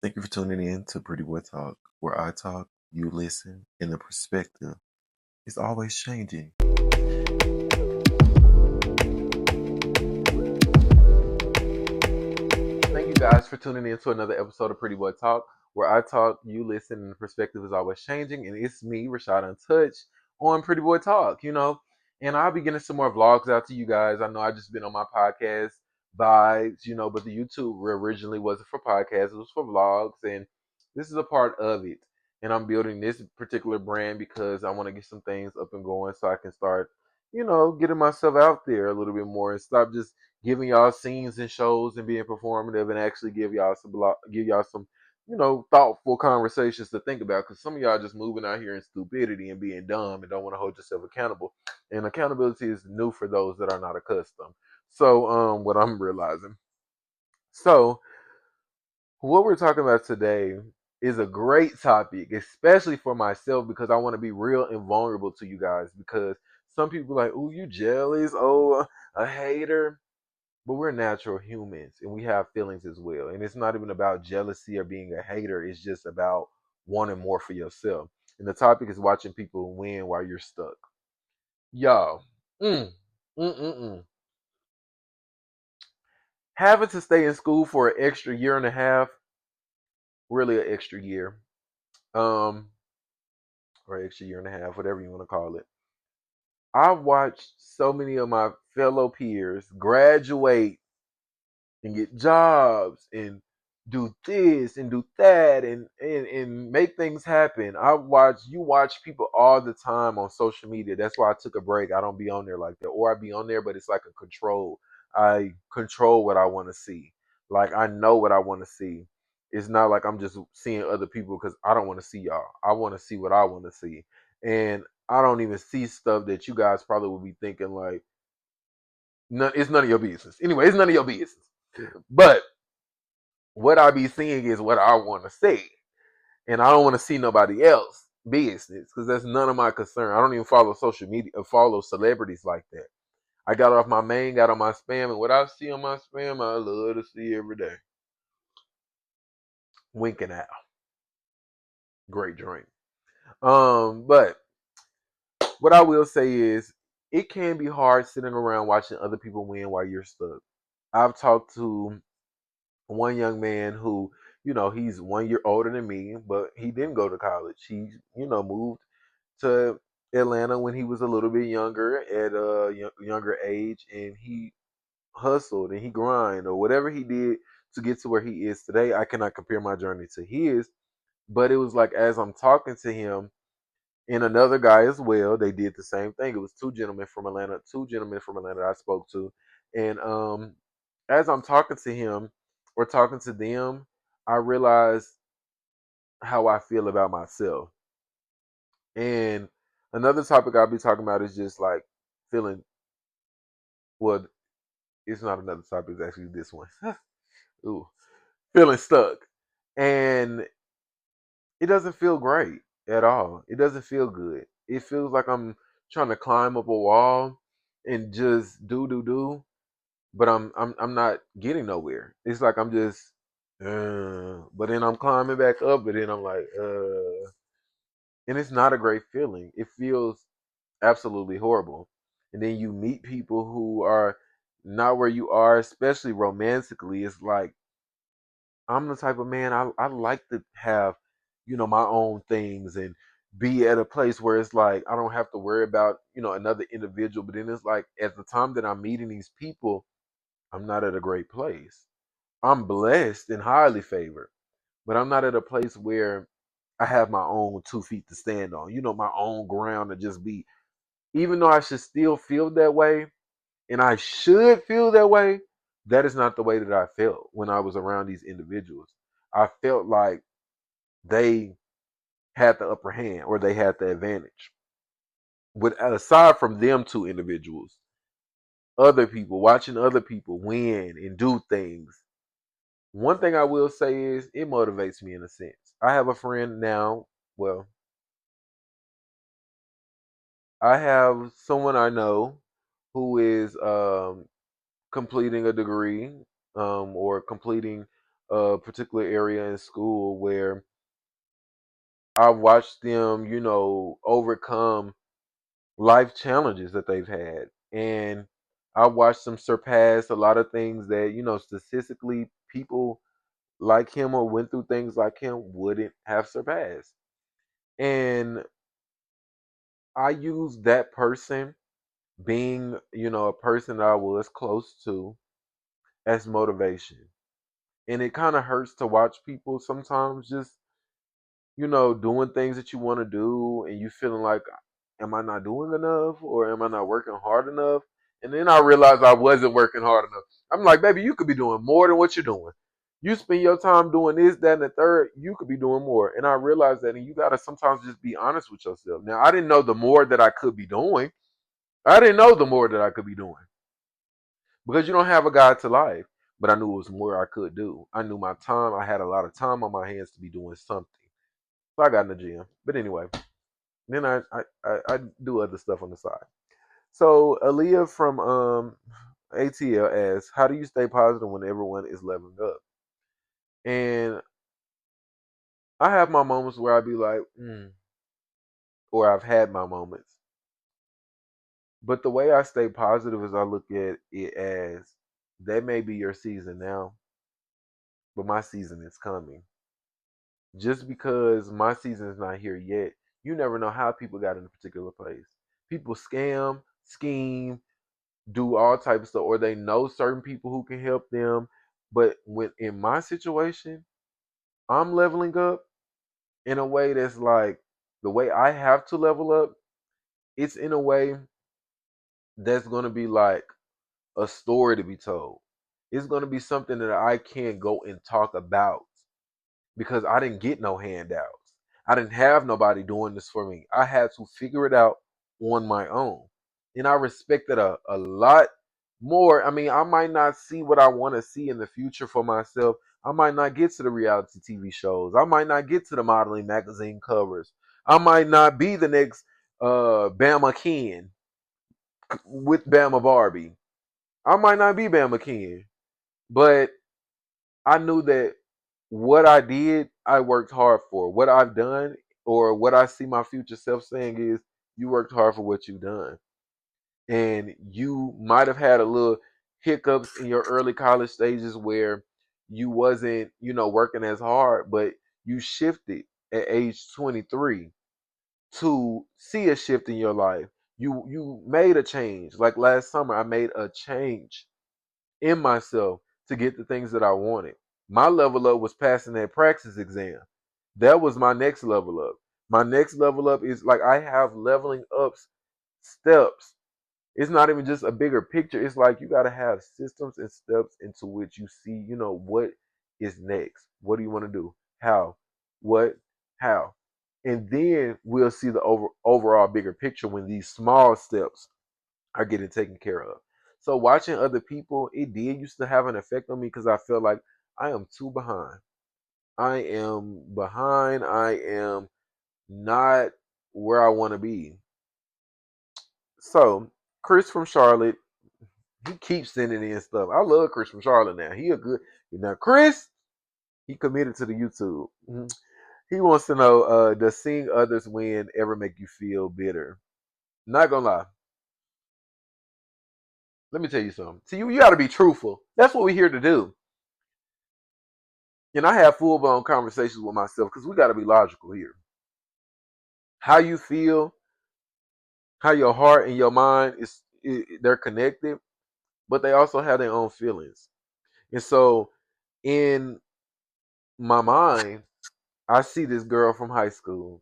Thank you for tuning in to Prettyboy Talk, where I talk, you listen, and the perspective is always changing. Thank you guys for tuning in to another episode of Prettyboy Talk, where I talk, you listen, and the perspective is always changing. And it's me, Rashad Untouched, on Prettyboy Talk. And I'll be getting some more vlogs out to you guys. I know I just been on my podcast vibes, but the YouTube originally wasn't for podcasts, it was for vlogs, and this is a part of it. And I'm building this particular brand because I want to get some things up and going so I can start, getting myself out there a little bit more and stop just giving y'all scenes and shows and being performative and actually give y'all some thoughtful conversations to think about, because some of y'all just moving out here in stupidity and being dumb and don't want to hold yourself accountable, and accountability is new for those that are not accustomed. So what I'm realizing, so what we're talking about today is a great topic, especially for myself, because I want to be real and vulnerable to you guys, because some people are like, oh, you jealous, oh, a hater. But we're natural humans and we have feelings as well. And it's not even about jealousy or being a hater. It's just about wanting more for yourself. And the topic is watching people win while you're stuck. Y'all, mm, mm, mm, mm. Having to stay in school for an extra year and a half, really an extra year, um, or extra year and a half, whatever you want to call it. I've watched so many of my fellow peers graduate and get jobs and do this and do that and make things happen. You watch people all the time on social media. That's why I took a break. I don't be on there like that. Or I be on there, but it's like a control. I control what I want to see. Like I know what I want to see. It's not like I'm just seeing other people because I don't want to see y'all. I want to see what I want to see. And I don't even see stuff that you guys probably would be thinking like, it's none of your business. Anyway, it's none of your business. But what I be seeing is what I want to see, and I don't want to see nobody else business because that's none of my concern. I don't even follow social media or follow celebrities like that. I got off my main, got on my spam, and what I see on my spam, I love to see every day. Winking out, great drink. But what I will say is, it can be hard sitting around watching other people win while you're stuck. I've talked to one young man who, he's 1 year older than me, but he didn't go to college. He, moved to Atlanta when he was a little bit younger at a younger age, and he hustled and he grind or whatever he did to get to where he is today. I cannot compare my journey to his, but it was like as I'm talking to him and another guy as well, they did the same thing. It was two gentlemen from Atlanta I spoke to, and as I'm talking to him or talking to them, I realized how I feel about myself. And another topic I'll be talking about is just like feeling, well, it's not another topic, it's actually this one. Ooh, feeling stuck. And it doesn't feel great at all. It doesn't feel good. It feels like I'm trying to climb up a wall and just do, but I'm not getting nowhere. It's like I'm just but then I'm climbing back up, but then I'm like and it's not a great feeling. It feels absolutely horrible. And then you meet people who are not where you are, especially romantically. It's like I'm the type of man I like to have, my own things and be at a place where it's like I don't have to worry about, another individual. But then it's like at the time that I'm meeting these people, I'm not at a great place. I'm blessed and highly favored, but I'm not at a place where I have my own 2 feet to stand on, my own ground to just be. Even though I should still feel that way, and I should feel that way, that is not the way that I felt when I was around these individuals. I felt like they had the upper hand or they had the advantage. But aside from them two individuals, other people, watching other people win and do things, one thing I will say is it motivates me in a sense. I have a friend now. Well, I have someone I know who is completing a degree or completing a particular area in school where I've watched them, overcome life challenges that they've had. And I watched them surpass a lot of things that, statistically people like him or went through things like him wouldn't have surpassed. And I use that person being, a person that I was close to as motivation. And it kind of hurts to watch people sometimes just, doing things that you want to do and you feeling like, am I not doing enough or am I not working hard enough? And then I realized I wasn't working hard enough. I'm like, baby, you could be doing more than what you're doing. You spend your time doing this, that, and the third, you could be doing more. And I realized that, and you got to sometimes just be honest with yourself. Now, I didn't know the more that I could be doing. I didn't know the more that I could be doing because you don't have a guide to life. But I knew it was more I could do. I knew my time. I had a lot of time on my hands to be doing something. So I got in the gym. But anyway, then I do other stuff on the side. So Aaliyah from ATL asks, "How do you stay positive when everyone is leveling up?" And I have my moments where I be like, or I've had my moments. But the way I stay positive is I look at it as that may be your season now, but my season is coming. Just because my season is not here yet, you never know how people got in a particular place. People scam, scheme, do all types of stuff, or they know certain people who can help them. But when in my situation, I'm leveling up in a way that's like the way I have to level up. It's in a way that's going to be like a story to be told. It's going to be something that I can't go and talk about because I didn't get no handouts. I didn't have nobody doing this for me. I had to figure it out on my own. And I respect it a lot more. I mean, I might not see what I want to see in the future for myself. I might not get to the reality TV shows. I might not get to the modeling magazine covers. I might not be the next Bama Ken with Bama Barbie. I might not be Bama Ken. But I knew that what I did, I worked hard for. What I've done, or what I see my future self saying is, you worked hard for what you've done. And you might have had a little hiccups in your early college stages where you wasn't, working as hard, but you shifted at age 23 to see a shift in your life. You made a change. Like last summer, I made a change in myself to get the things that I wanted. My level up was passing that praxis exam. That was my next level up. My next level up is like I have leveling ups steps. It's not even just a bigger picture. It's like you got to have systems and steps into which you see, what is next. What do you want to do? How? What? How? And then we'll see the overall bigger picture when these small steps are getting taken care of. So watching other people, it did used to have an effect on me because I felt like I am too behind. I am behind. I am not where I want to be. So Chris from Charlotte, he keeps sending in stuff. I love Chris from Charlotte now. He a good now Chris. He committed to the YouTube. He wants to know, does seeing others win ever make you feel bitter? Not gonna lie. Let me tell you something. See, you got to be truthful. That's what we're here to do. And I have full blown conversations with myself because we got to be logical here. How you feel, how your heart and your mind they're connected, but they also have their own feelings. And so in my mind, I see this girl from high school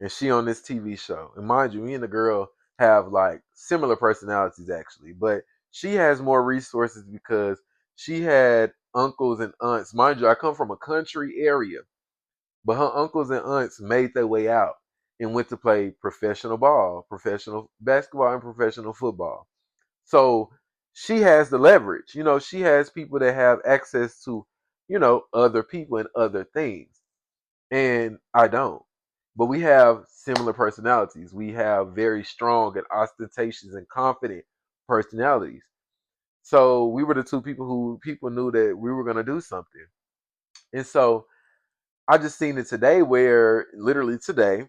and she on this TV show. And mind you, me and the girl have like similar personalities actually, but she has more resources because she had uncles and aunts. Mind you, I come from a country area. But her uncles and aunts made their way out and went to play professional ball, professional basketball, and professional football. So she has the leverage. She has people that have access to, other people and other things. And I don't. But we have similar personalities. We have very strong and ostentatious and confident personalities. So we were the two people who people knew that we were going to do something. And so I just seen it today where literally today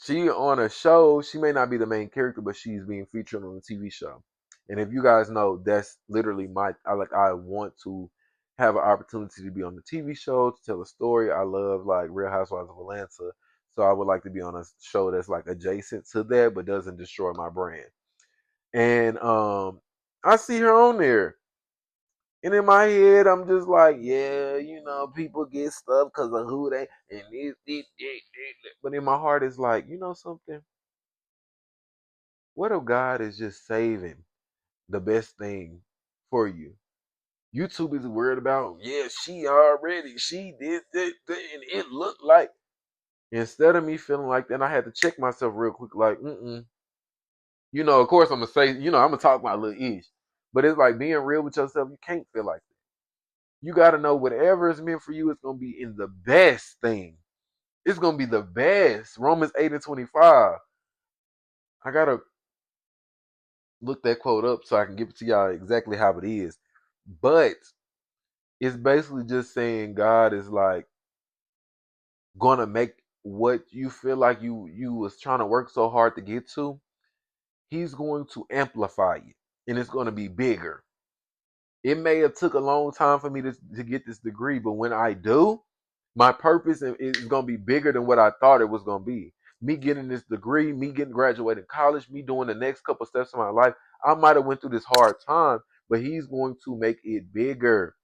she on a show. She may not be the main character, but she's being featured on a TV show. And if you guys know, that's literally I want to have an opportunity to be on the TV show to tell a story. I love like Real Housewives of Atlanta, so I would like to be on a show that's like adjacent to that, but doesn't destroy my brand. And I see her on there. And in my head, I'm just like, yeah, people get stuff because of who they and this. But in my heart, it's like, you know something? What if God is just saving the best thing for you? YouTube is worried about, yeah, she did this, and it looked like. Instead of me feeling like that, I had to check myself real quick, like, of course I'm gonna say, I'm gonna talk my little ish, but it's like being real with yourself. You can't feel like that. You got to know whatever is meant for you is gonna be in the best thing. It's gonna be the best. Romans 8:25. I gotta look that quote up so I can give it to y'all exactly how it is. But it's basically just saying God is like gonna make what you feel like you was trying to work so hard to get to, he's going to amplify it. And it's gonna be bigger. It may have took a long time for me to get this degree, but when I do, my purpose is going to be bigger than what I thought it was going to be. Me getting this degree, me getting graduated college, me doing the next couple steps in my life, I might have went through this hard time, but he's going to make it bigger.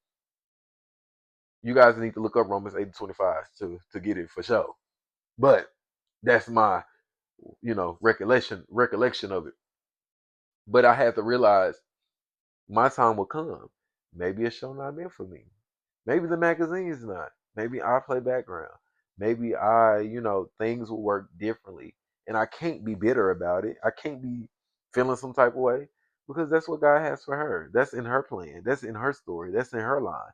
You guys need to look up Romans 8:25 to get it for sure. But that's my, recollection of it. But I had to realize my time will come. Maybe a show not meant for me. Maybe the magazine is not. Maybe I play background. Maybe things will work differently. And I can't be bitter about it. I can't be feeling some type of way because that's what God has for her. That's in her plan. That's in her story. That's in her line.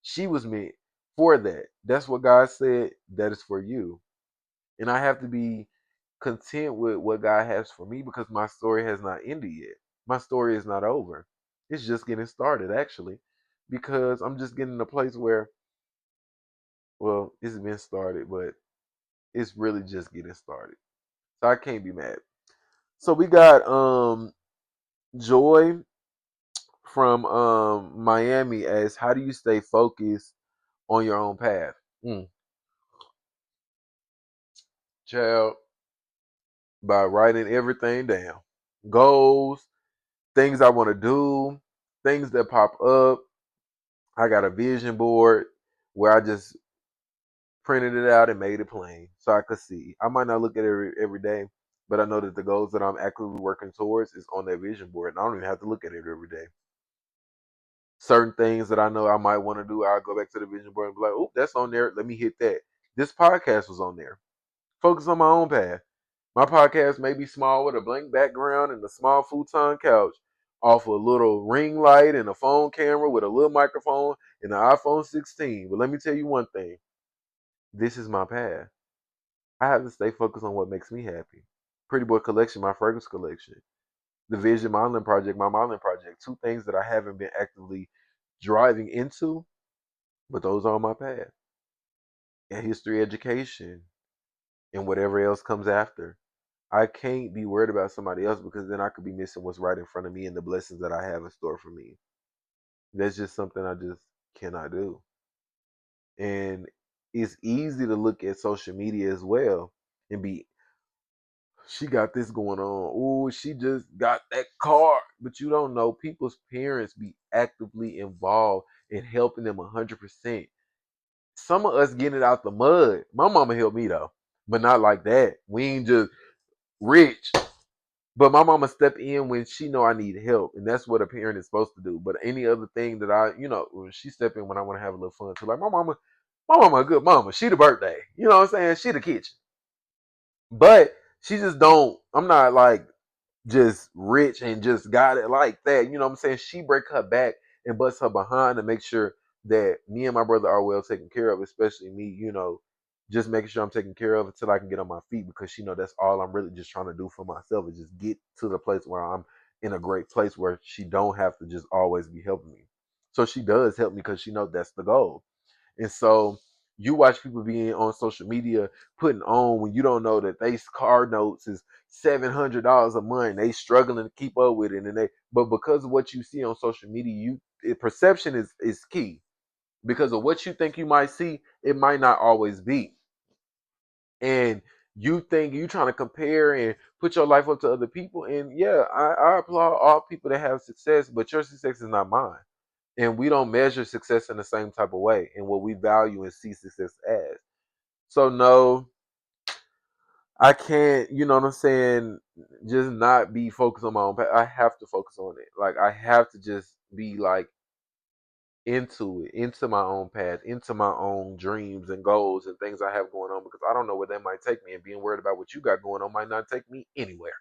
She was meant for that. That's what God said that is for you. And I have to be content with what God has for me because my story has not ended yet. My story is not over. It's just getting started, actually, because I'm just getting in a place where, well, it's been started, but it's really just getting started. So I can't be mad. So we got Joy from Miami as how do you stay focused on your own path? Mm. Child, by writing everything down. Goals, things I want to do, things that pop up. I got a vision board where I just printed it out and made it plain so I could see. I might not look at it every day, but I know that the goals that I'm actively working towards is on that vision board, and I don't even have to look at it every day. Certain things that I know I might want to do, I'll go back to the vision board and be like, "Oh, that's on there. Let me hit that." This podcast was on there. Focus on my own path. My podcast may be small with a blank background and a small futon couch off a little ring light and a phone camera with a little microphone and an iPhone 16. But let me tell you one thing. This is my path. I have to stay focused on what makes me happy. Prettyboy collection, my fragrance collection. The Vision Modeling Project, my modeling project. Two things that I haven't been actively driving into, but those are on my path. And history education and whatever else comes after. I can't be worried about somebody else because then I could be missing what's right in front of me and the blessings that I have in store for me. That's just something I just cannot do. And it's easy to look at social media as well and be, she got this going on. Oh, she just got that car. But you don't know people's parents be actively involved in helping them 100%. Some of us getting it out the mud. My mama helped me though, but not like that. We ain't just rich. But my mama step in when she know I need help, and that's what a parent is supposed to do. But any other thing that she step in when I want to have a little fun too. Like my mama a good mama. She the birthday. You know what I'm saying? She the kitchen. But she just don't. I'm not like just rich and just got it like that. You know what I'm saying? She break her back and bust her behind to make sure that me and my brother are well taken care of, especially me, just making sure I'm taken care of until I can get on my feet because she know that's all I'm really just trying to do for myself is just get to the place where I'm in a great place where she don't have to just always be helping me. So she does help me because she knows that's the goal. And so you watch people being on social media putting on when you don't know that they car notes is $700 a month. They struggling to keep up with it, and but because of what you see on social media, perception is key. Because of what you think you might see, it might not always be. And you think you trying to compare and put your life up to other people. And yeah, I applaud all people that have success, but your success is not mine. And we don't measure success in the same type of way and what we value and see success as. So no, I can't, you know what I'm saying, just not be focused on my own path. I have to focus on it. Like I have to just be like into it, into my own path, into my own dreams and goals and things I have going on, because I don't know where that might take me, and being worried about what you got going on might not take me anywhere.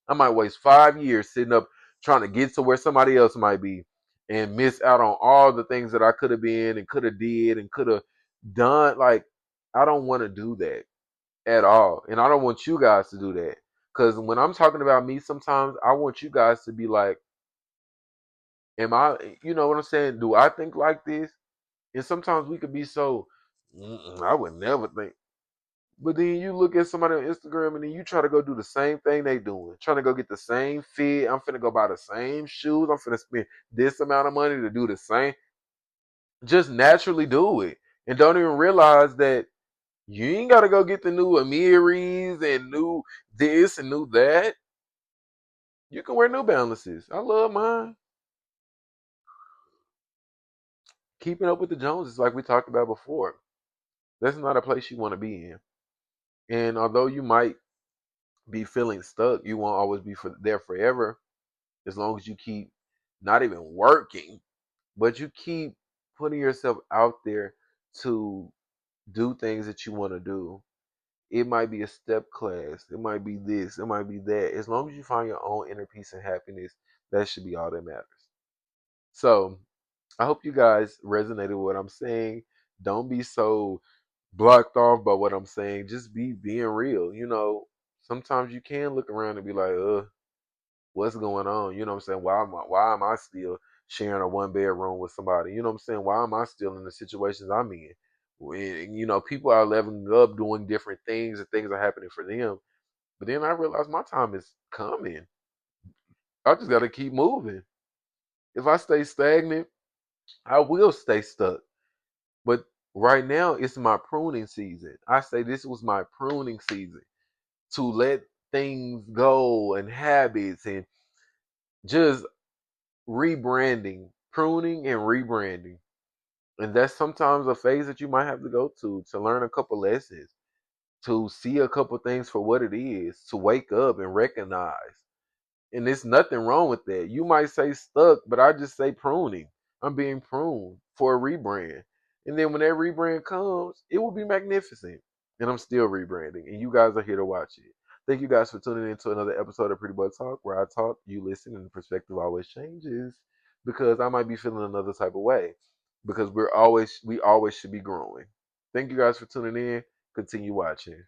I might waste 5 years sitting up trying to get to where somebody else might be and miss out on all the things that I could have been and could have did and could have done. Like, I don't want to do that at all. And I don't want you guys to do that. Because when I'm talking about me, sometimes I want you guys to be like, am I, you know what I'm saying? Do I think like this? And sometimes we could be so, I would never think. But then you look at somebody on Instagram and then you try to go do the same thing they doing. Trying to go get the same fit. I'm finna go buy the same shoes. I'm finna spend this amount of money to do the same. Just naturally do it. And don't even realize that you ain't gotta go get the new Amiris and new this and new that. You can wear New Balances. I love mine. Keeping up with the Joneses, like we talked about before. That's not a place you want to be in. And although you might be feeling stuck, you won't always be there forever. As long as you keep not even working, but you keep putting yourself out there to do things that you want to do. It might be a step class. It might be this. It might be that. As long as you find your own inner peace and happiness, that should be all that matters. So I hope you guys resonated with what I'm saying. Don't be so blocked off by what I'm saying. Just be being real. Sometimes you can look around and be like, what's going on? You know what I'm saying? Why am I still sharing a one bedroom with somebody? You know what I'm saying? Why am I still in the situations I'm in? When, people are leveling up, doing different things, and things are happening for them. But then I realize my time is coming. I just got to keep moving. If I stay stagnant, I will stay stuck. But right now, it's my pruning season. I say this was my pruning season to let things go and habits and just rebranding, pruning and rebranding. And that's sometimes a phase that you might have to go to learn a couple lessons, to see a couple things for what it is, to wake up and recognize. And there's nothing wrong with that. You might say stuck, but I just say pruning. I'm being pruned for a rebrand. And then when that rebrand comes, it will be magnificent. And I'm still rebranding. And you guys are here to watch it. Thank you guys for tuning in to another episode of Pretty Boy Talk, where I talk, you listen, and the perspective always changes. Because I might be feeling another type of way. Because we always should be growing. Thank you guys for tuning in. Continue watching.